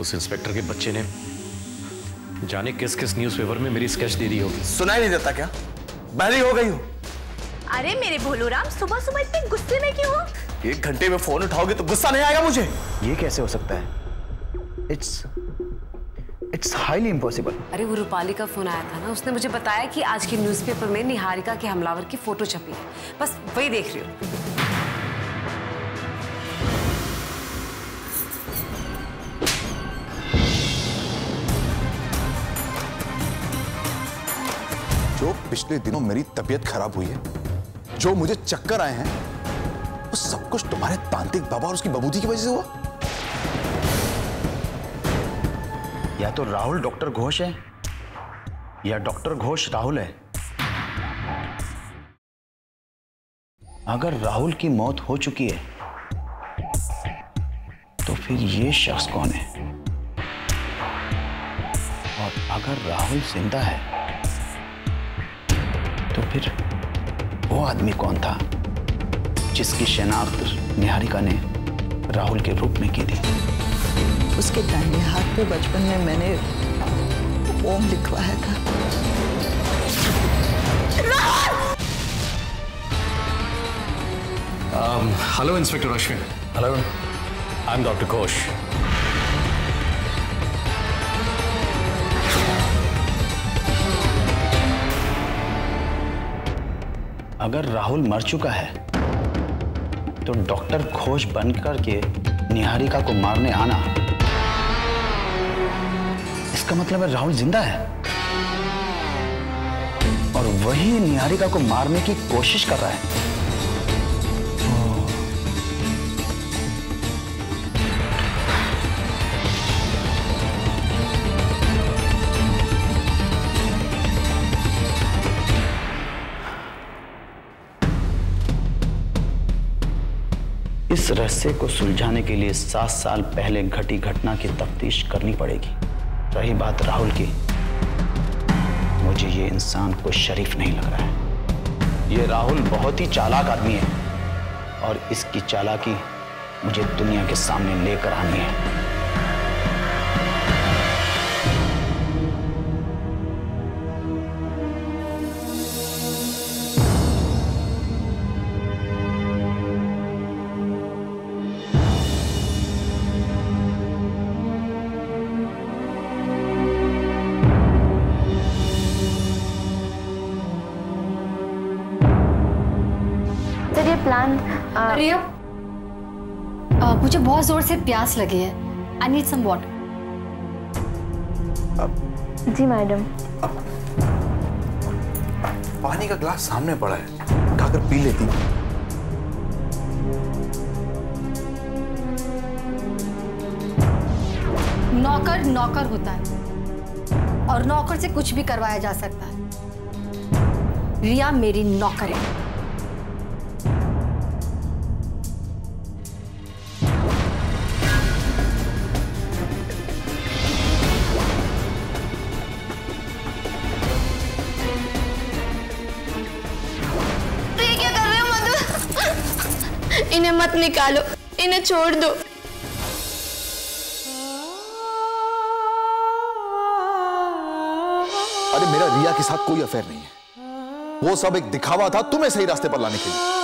उस इंस्पेक्टर के बच्चे ने जाने किस किस न्यूज़पेपर में मेरी स्केच दे दी होगी। सुनाई नहीं देता क्या? बहरी हो गई हो। अरे मेरे भोलूराम, सुबह सुबह इतने गुस्से में क्यों हो? 1 घंटे में फोन उठाओगे तो गुस्सा नहीं आएगा मुझे? ये कैसे हो सकता है? It's highly impossible. अरे वो रूपाली का फोन आया था ना, उसने मुझे बताया कि आज के न्यूज़पेपर में निहारिका के हमलावर की फोटो छपी है। बस वही देख रही हूँ। जो पिछले दिनों मेरी तबीयत खराब हुई है, जो मुझे चक्कर आए हैं, वो सब कुछ तुम्हारे तांत्रिक बाबा और उसकी बबूदी की वजह से हुआ। या तो राहुल डॉक्टर घोष है या डॉक्टर घोष राहुल है। अगर राहुल की मौत हो चुकी है तो फिर ये शख्स कौन है? और अगर राहुल जिंदा है तो फिर वो आदमी कौन था जिसकी शिनाख्त निहारिका ने राहुल के रूप में की थी? उसके दाहिने हाथ पे बचपन में मैंने ओम लिखवाया था। Hello inspector Ashwin. Hello, I am doctor Ghosh. अगर राहुल मर चुका है तो डॉक्टर घोष बनकर के निहारिका को मारने आना, इसका मतलब है राहुल जिंदा है और वही निहारिका को मारने की कोशिश कर रहा है। इस रहस्य को सुलझाने के लिए 7 साल पहले घटी घटना की तफ्तीश करनी पड़ेगी। रही बात राहुल की, मुझे ये इंसान को शरीफ नहीं लग रहा है। ये राहुल बहुत ही चालाक आदमी है और इसकी चालाकी मुझे दुनिया के सामने लेकर आनी है। अरे मुझे बहुत जोर से प्यास लगी है। I need some water. जी मैडम। पानी का ग्लास सामने पड़ा है, उठाकर पी लेती। नौकर नौकर होता है और नौकर से कुछ भी करवाया जा सकता है। रिया मेरी नौकर है। इन्हें मत निकालो, इन्हें छोड़ दो। अरे मेरा रिया के साथ कोई अफेयर नहीं है। वो सब एक दिखावा था तुम्हें सही रास्ते पर लाने के लिए।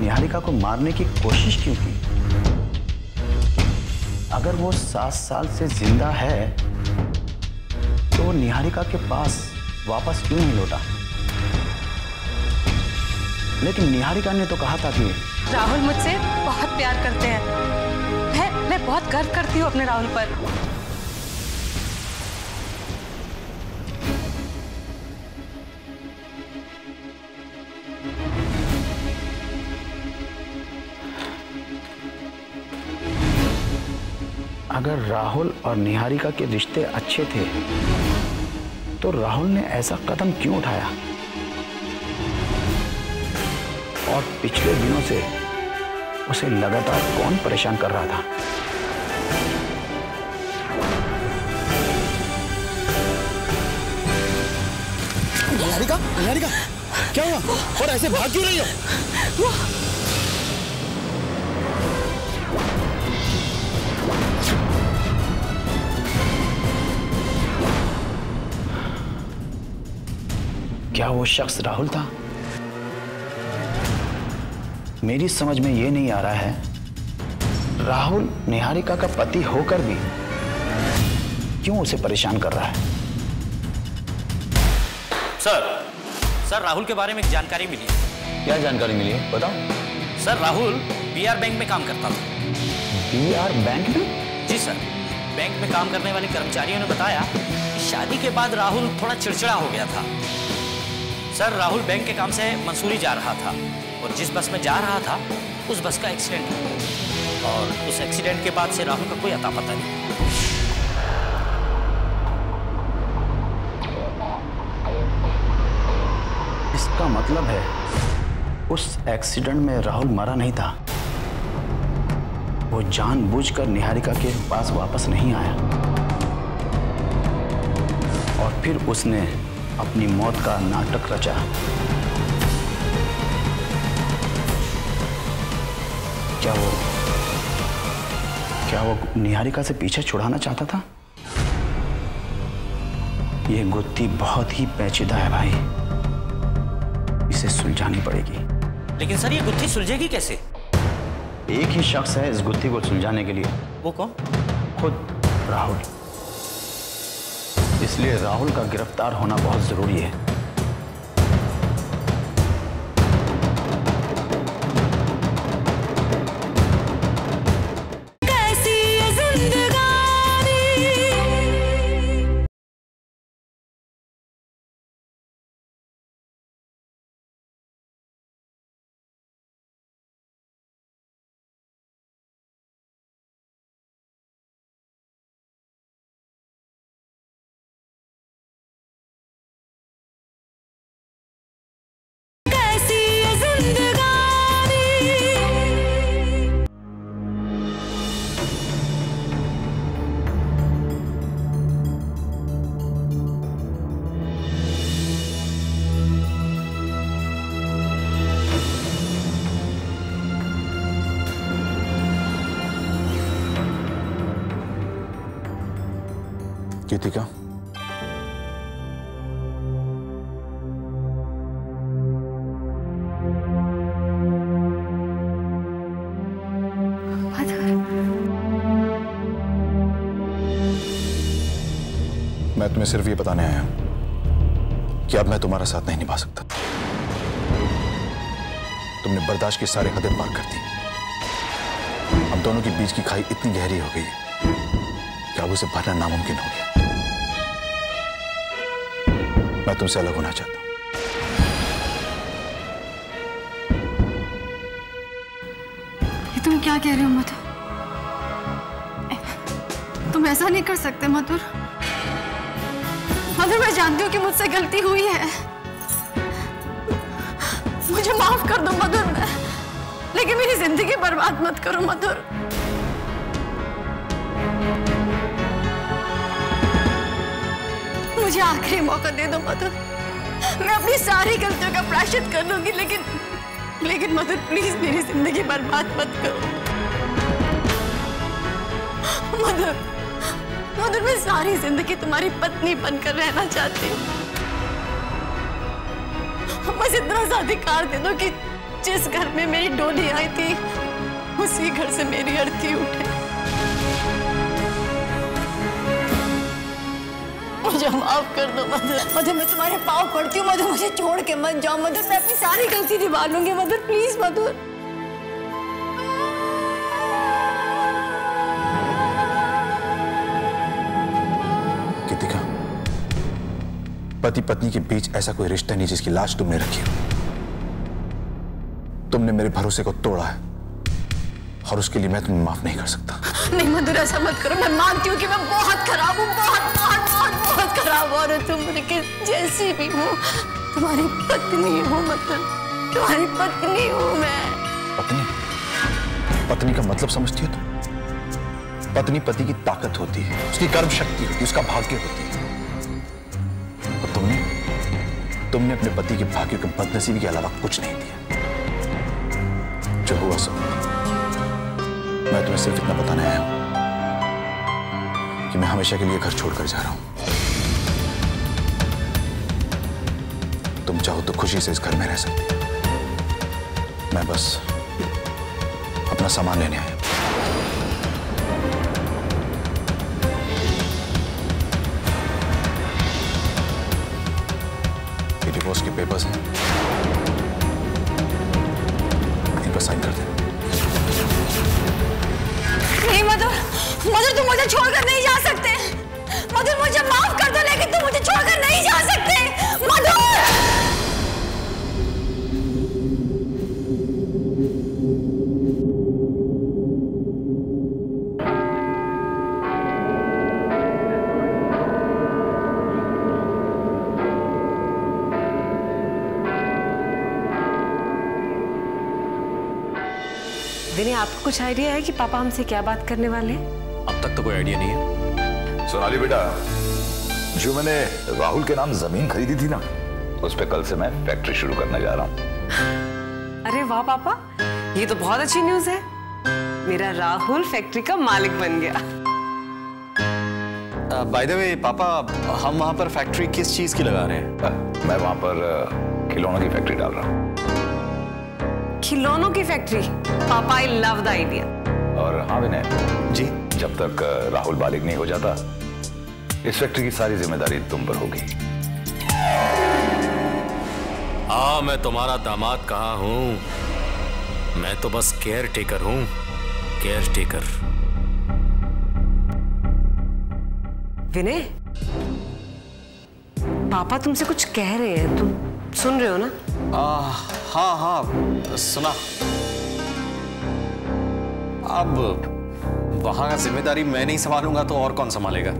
निहारिका को मारने की कोशिश क्यों की? अगर वो 7 साल से जिंदा है तो निहारिका के पास वापस क्यों नहीं लौटा? लेकिन निहारिका ने तो कहा था कि राहुल मुझसे बहुत प्यार करते हैं। मैं बहुत गर्व करती हूँ अपने राहुल पर। अगर राहुल और निहारिका के रिश्ते अच्छे थे तो राहुल ने ऐसा कदम क्यों उठाया? और पिछले दिनों से उसे लगातार कौन परेशान कर रहा था? निहारिका, निहारिका, क्या हुआ? और ऐसे भाग क्यों रही हो? क्या वो शख्स राहुल था? मेरी समझ में ये नहीं आ रहा है राहुल निहारिका का पति होकर भी क्यों उसे परेशान कर रहा है। सर राहुल के बारे में एक जानकारी मिली है। क्या जानकारी मिली है बताओ। सर राहुल बीआर बैंक में काम करता था। बीआर बैंक में? जी सर, बैंक में काम करने वाले कर्मचारियों ने बताया कि शादी के बाद राहुल थोड़ा चिड़चिड़ा हो गया था। सर राहुल बैंक के काम से मंसूरी जा रहा था और जिस बस में जा रहा था उस बस का एक्सीडेंट हो गया और उस एक्सीडेंट के बाद से राहुल का कोई अता पता नहीं। इसका मतलब है उस एक्सीडेंट में राहुल मरा नहीं था। वो जानबूझकर निहारिका के पास वापस नहीं आया और फिर उसने अपनी मौत का नाटक रचा। क्या वो निहारिका से पीछे छुड़ाना चाहता था? ये गुत्थी बहुत ही पेचीदा है भाई, इसे सुलझानी पड़ेगी। लेकिन सर ये गुत्थी सुलझेगी कैसे? एक ही शख्स है इस गुत्थी को सुलझाने के लिए। वो कौन? खुद राहुल। इसलिए राहुल का गिरफ्तार होना बहुत जरूरी है। गीतिका, मैं तुम्हें सिर्फ ये बताने आया हूं कि अब मैं तुम्हारा साथ नहीं निभा सकता। तुमने बर्दाश्त की सारी हदें पार कर दी। हम दोनों के बीच की खाई इतनी गहरी हो गई है कि अब उसे भरना नामुमकिन हो गया। मैं तुमसे अलग होना चाहता हूं। ये तुम क्या कह रहे हो मधुर? तुम ऐसा नहीं कर सकते मधुर। मधुर मैं जानती हूँ कि मुझसे गलती हुई है, मुझे माफ कर दो मधुर, लेकिन मेरी जिंदगी बर्बाद मत करो मधुर। मुझे आखिरी मौका दे दो मधुर। मैं अपनी सारी गलतियों का प्रायश्चित कर लूंगी, लेकिन मधुर प्लीज मेरी जिंदगी बर्बाद मत करो। मधुर मैं सारी जिंदगी तुम्हारी पत्नी बनकर रहना चाहती हूँ। बस इतना सा अधिकार दे दो कि जिस घर में मेरी डोली आई थी उसी घर से मेरी अर्थी उठे। मुझे माफ कर दो मधुर, मैं तुम्हारे पाँव पड़ती हूँ मधुर, मुझे छोड़ के मत जाओ मधुर, मैं अपनी सारी गलती निभा लूंगी मधुर, प्लीज मधुर। पति पत्नी के बीच ऐसा कोई रिश्ता नहीं जिसकी लाज तुमने रखी हो। तुमने मेरे भरोसे को तोड़ा है और उसके लिए मैं तुम्हें माफ नहीं कर सकता। नहीं मधुर, ऐसा मत करो। मैं मानती हूँ कि मैं बहुत खराब हूँ, बहुत खराब औरत हूँ, लेकिन जैसी भी हूँ तुम्हारी पत्नी हूँ। मतलब तुम्हारी पत्नी हूँ मैं। पत्नी? पत्नी का मतलब समझती हो तुम? पत्नी पति की ताकत होती है, उसकी कर्म शक्ति होती है, उसका भाग्य होती है। और तुमने अपने पति के भाग्य को बदनसीबी के अलावा कुछ नहीं दिया। जो हुआ सब मैं तुम्हें सिर्फ इतना बताने आया हूं कि मैं हमेशा के लिए घर छोड़कर जा रहा हूं। तुम चाहो तो खुशी से इस घर में रह सकती हो। मैं बस अपना सामान लेने आया हूं। ये डिवोर्स के पेपर्स हैं, इन पर साइन कर दे। नहीं मधुर, मधुर तुम मुझे छोड़कर नहीं जा सकते। मधुर मुझे माफ कर दो, लेकिन तुम मुझे छोड़कर नहीं जा सकते। मधुर! विनय, आपको कुछ आइडिया है कि पापा हमसे क्या बात करने वाले हैं? अब तक तो कोई आइडिया नहीं है। सोनाली बेटा, जो मैंने राहुल के नाम जमीन खरीदी थी ना, उस पे कल से मैं फैक्ट्री शुरू करने जा रहा हूँ। अरे वाह पापा, ये तो बहुत अच्छी न्यूज़ है। मेरा राहुल फैक्ट्री का मालिक बन गया। बाय द वे पापा, हम वहां पर फैक्ट्री किस चीज की लगा रहे हैं? मैं वहां पर खिलौनों की फैक्ट्री डाल रहा हूँ। खिलौनों की फैक्ट्री? पापा, आई लव द आइडिया। और हाँ विनय जी, जब तक राहुल बालिग नहीं हो जाता, इस फैक्ट्री की सारी जिम्मेदारी तुम पर होगी। मैं तुम्हारा दामाद कहाँ हूं? मैं तो बस केयर टेकर हूं, केयर टेकर। विनय, पापा तुमसे कुछ कह रहे हैं, तुम सुन रहे हो ना? हाँ हाँ सुना। अब वहां का जिम्मेदारी मैं नहीं संभालूंगा तो और कौन संभालेगा?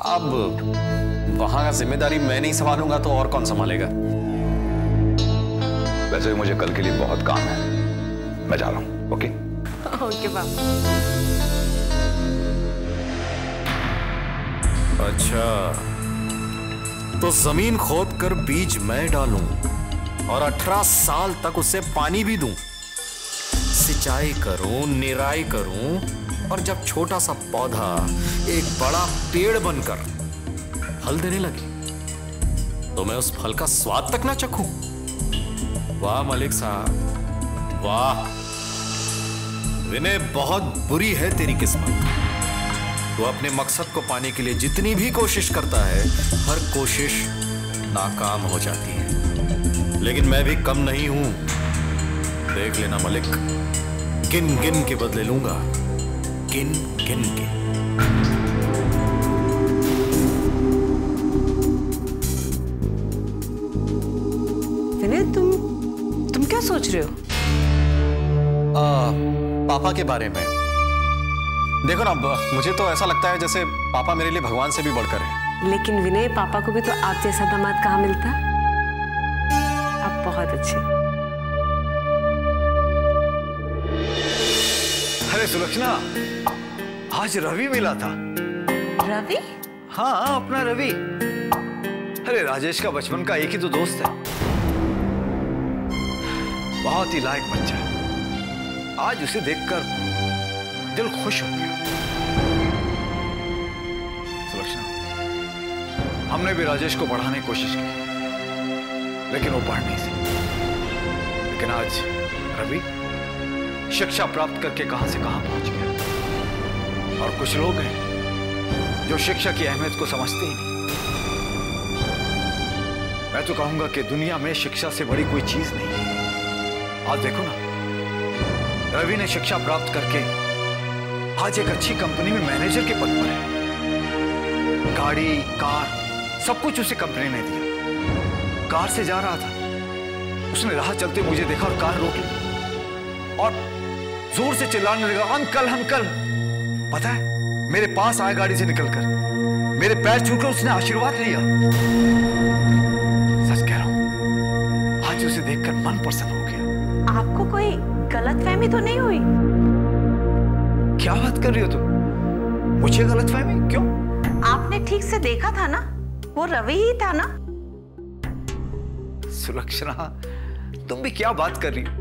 अब वहां का जिम्मेदारी मैं नहीं संभालूंगा तो और कौन संभालेगा? वैसे भी मुझे कल के लिए बहुत काम है, मैं जा रहा हूं। ओके ओके पापा। अच्छा, तो जमीन खोद कर बीज मैं डालूं और 18 साल तक उसे पानी भी दूं, सिंचाई करूं, निराई करूं, और जब छोटा सा पौधा एक बड़ा पेड़ बनकर फल देने लगे तो मैं उस फल का स्वाद तक ना चखूं? वाह मलिक साहब, वाह। विनय, बहुत बुरी है तेरी किस्मत। तू अपने मकसद को पाने के लिए जितनी भी कोशिश करता है, हर कोशिश नाकाम हो जाती है। लेकिन मैं भी कम नहीं हूं। देख लेना मलिक, गिन गिन के बदले लूंगा, गिन गिन के। विनय, तुम क्या सोच रहे हो? पापा के बारे में। देखो ना, मुझे तो ऐसा लगता है जैसे पापा मेरे लिए भगवान से भी बढ़कर है। लेकिन विनय, पापा को भी तो आप जैसा दामाद कहाँ मिलता? आप बहुत अच्छे। अरे सुलक्षणा, आज रवि मिला था। रवि? हाँ, अपना रवि। अरे राजेश का बचपन का एक ही तो दोस्त है। बहुत ही लायक बच्चा है। आज उसे देखकर दिल खुश हो गया। हमने भी राजेश को पढ़ाने की कोशिश की, लेकिन वो पढ़ नहीं सकी। लेकिन आज रवि शिक्षा प्राप्त करके कहां से कहां पहुंच गया। और कुछ लोग हैं जो शिक्षा की अहमियत को समझते ही नहीं। मैं तो कहूंगा कि दुनिया में शिक्षा से बड़ी कोई चीज नहीं है। आज देखो ना, रवि ने शिक्षा प्राप्त करके आज एक अच्छी कंपनी में मैनेजर के पद पर है। गाड़ी, कार, सब कुछ उसे कंपनी ने दिया। कार से जा रहा था, उसने राह चलते मुझे देखा और कार रोक ली और जोर से चिल्लाने लगा, अंकल अंकल। पता है, मेरे पास आया गाड़ी से निकलकर, मेरे पैर छूकर उसने आशीर्वाद लिया। सच कह रहा हूं, आज उसे देखकर मन प्रसन्न हो गया। आपको कोई गलतफहमी तो नहीं हुई? क्या बात कर रही हो तुम? मुझे गलतफहमी? क्यों? आपने ठीक से देखा था ना, वो रवि ही था ना? सुलक्षणा, तुम भी क्या बात कर रही हो?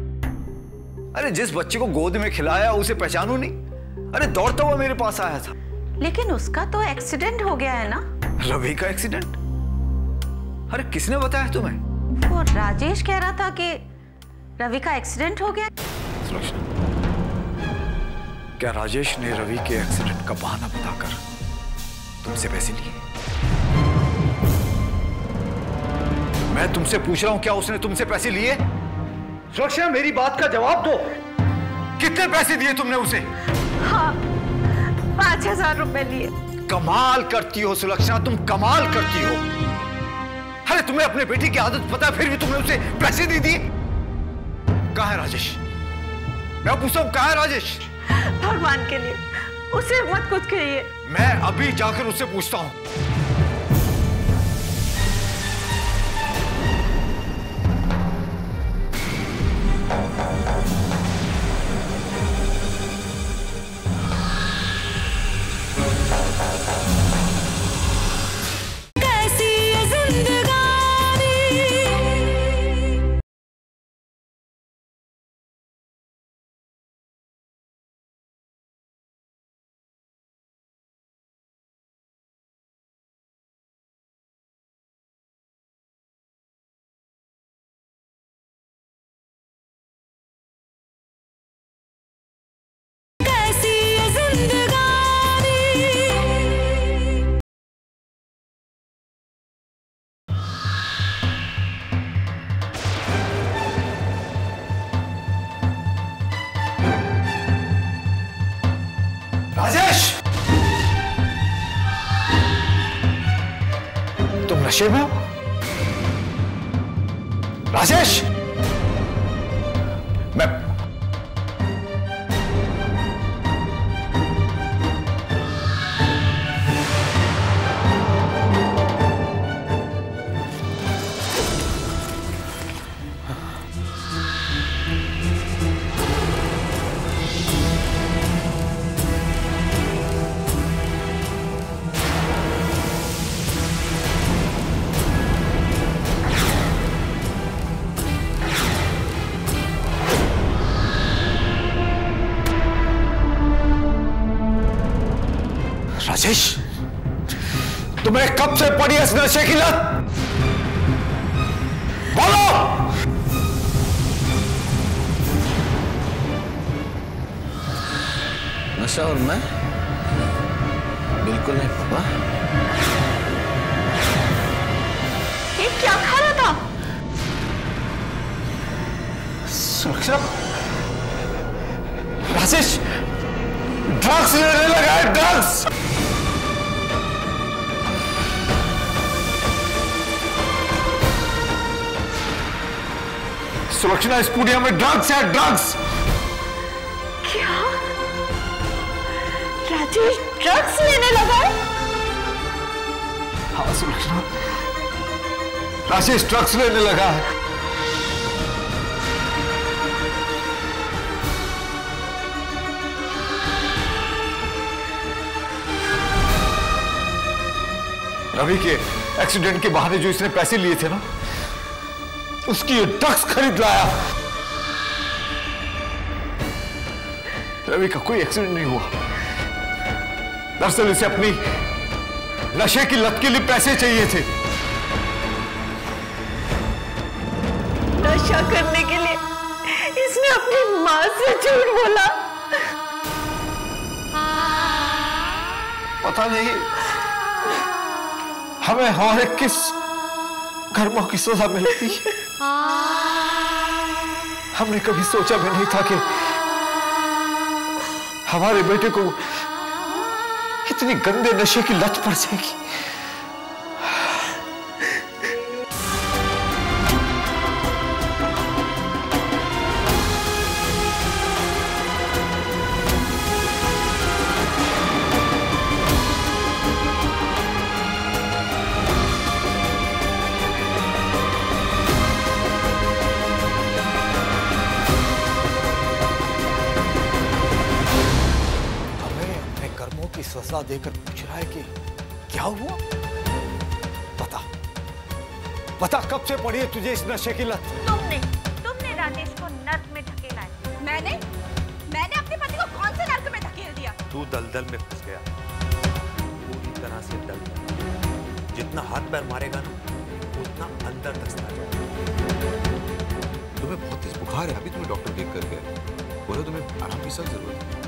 अरे जिस बच्चे को गोद में खिलाया उसे पहचानू नहीं? अरे दौड़ता हुआ मेरे पास आया था। लेकिन उसका तो एक्सीडेंट हो गया है ना? रवि का एक्सीडेंट? अरे किसने बताया तुम्हें? वो राजेश कह रहा था कि रवि का एक्सीडेंट हो गया। सुलक्षणा, क्या राजेश ने रवि के एक्सीडेंट का बहाना बताकर तुमसे पैसे लिए? मैं तुमसे पूछ रहा हूं, क्या उसने तुमसे पैसे लिए? सुलक्षणा, मेरी बात का जवाब दो। कितने पैसे दिए तुमने उसे? हाँ, 5,000 रुपए लिए। कमाल करती हो सुलक्षणा, तुम कमाल करती हो। अरे तुम्हें अपने बेटी की आदत पता है, फिर भी तुमने उसे पैसे नहीं दिए। कहाँ है राजेश? मैं पूछता हूँ, कहाँ है राजेश? भगवान के लिए उसे मत कुछ कहिए। मैं अभी जाकर उससे पूछता हूँ। नशे में हो? राजेश, मैं राजेश, तुम्हें कब से पड़ी इस नशे की लत? बोलो। नशा और मैं बिल्कुल नहीं पापा। ये क्या खा रहा था? सुरक्षा, राजेश ड्रग्स लेने लगा है, ड्रग्स। सुरक्षा, इस पुड़िया में ड्रग्स है, ड्रग्स। क्या राजेश ड्रग्स लेने लगा है? हाँ सुरक्षा, राजेश ड्रग्स लेने लगा है। रवि के एक्सीडेंट के बहाने जो इसने पैसे लिए थे ना, उसकी ये ड्रग्स खरीद लाया। रवि का कोई एक्सीडेंट नहीं हुआ। दरअसल इसे अपनी नशे की लत के लिए पैसे चाहिए थे। नशा करने के लिए इसने अपनी माँ से झूठ बोला। पता नहीं हमें हमारे किस कर्मों की सजा मिलती है। हमने कभी सोचा भी नहीं था कि हमारे बेटे को इतनी गंदे नशे की लत पड़ जाएगी। सजा देकर पूछ रहा है कि क्या हुआ? बता कब से पड़ी है तुझे इस नशे की लत? तुमने राजेश को नर्क में धकेला है। मैंने अपने पति को कौन से नर्क में धकेल दिया? तू दलदल में फंस गया, पूरी तरह से दलदल। जितना हाथ पैर मारेगा ना उतना अंदर तक जा जाएगा। तुम्हें बहुत तेज बुखार है, अभी तुम्हें डॉक्टर देख कर गए, बोले तुम्हें आराम की सख्त जरूरत है।